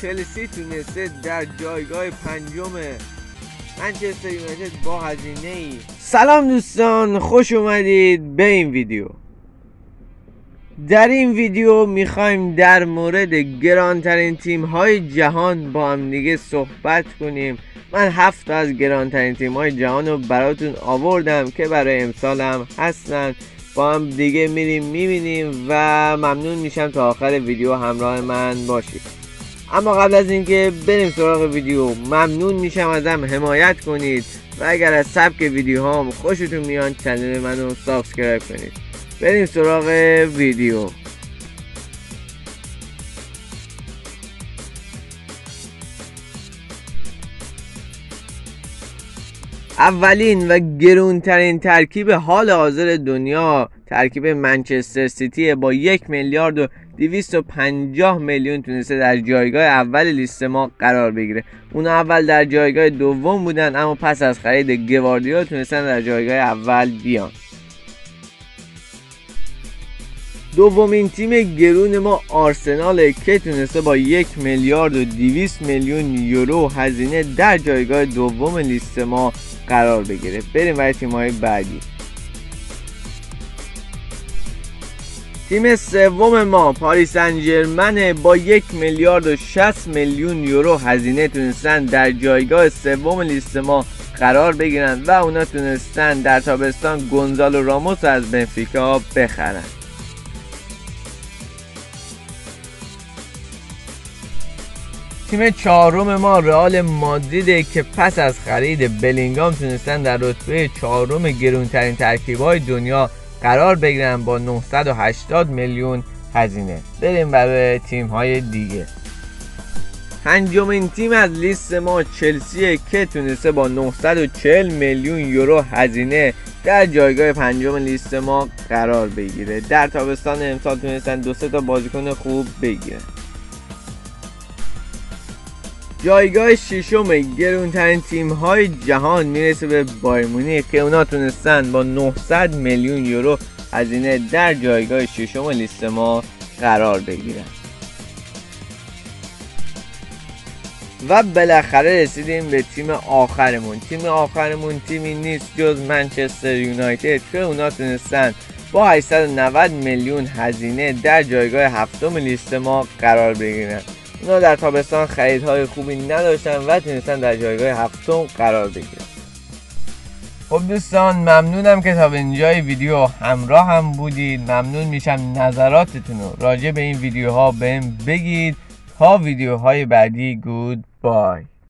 چلسی تونسته در جایگاه پنجم منچستر یونایتد با هزینه‌ای. سلام دوستان، خوش اومدید به این ویدیو. در این ویدیو میخوایم در مورد گرانترین تیم‌های جهان با هم دیگه صحبت کنیم. من 7 از گرانترین تیم‌های جهان رو براتون آوردم که برای امسال هم هستن. با هم دیگه میریم میبینیم و ممنون میشم تا آخر ویدیو همراه من باشید. اما قبل از اینکه بریم سراغ ویدیو، ممنون میشم ازم حمایت کنید و اگر از سبک ویدیوهام خوشتون میاد چنل منو سابسکرایب کنید. بریم سراغ ویدیو. اولین و گرونترین ترکیب حال حاضر دنیا ترکیب منچستر سیتی با 1,250,000,000 تونسته در جایگاه اول لیست ما قرار بگیره. اونا اول در جایگاه دوم بودن اما پس از خرید گواردیولا تونستن در جایگاه اول بیان. دومین تیم گرون ما آرسناله که تونسته با 1,200,000,000 یورو هزینه در جایگاه دوم لیست ما قرار بگیره. بریم برای تیم‌های بعدی. تیم سوم ما پاریس سن ژرمن با 1,60,000,000 یورو هزینه تونستن در جایگاه سوم لیست ما قرار بگیرن و اونا تونستن در تابستان گونزالو راموس از بنفیکا بخرن. تیم چهارم ما رئال مادریده که پس از خرید بلینگام تونستن در رتبه چهارم گرونترین ترکیب‌های دنیا قرار بگیرن با 980,000,000 هزینه. بریم برای تیم‌های دیگه. پنجمین تیم از لیست ما چلسیه که تونسته با 940,000,000 یورو هزینه در جایگاه پنجم لیست ما قرار بگیره. در تابستان امسال تونستن 2-3 تا بازیکن خوب بگیرن. جایگاه ششم گرونترین تیم‌های جهان میرسه به بایر مونیخ که اونا تونستن با 900,000,000 یورو هزینه در جایگاه ششم لیست ما قرار بگیرن. و بالاخره رسیدیم به تیم آخرمون. تیم آخرمون تیمی نیست جز منچستر یونایتد که اونا تونستن با 890,000,000 هزینه در جایگاه هفتم لیست ما قرار بگیرن. اونا در تابستان خریدهای خوبی نداشتن و تونستن در جایگاه هفتم قرار بگیرن. خب دوستان، ممنونم که تا به اینجای ویدیو همراه هم بودید. ممنون میشم نظراتتون رو راجع به این ویدیوها بهم بگید. تا ویدیوهای بعدی، گود بای.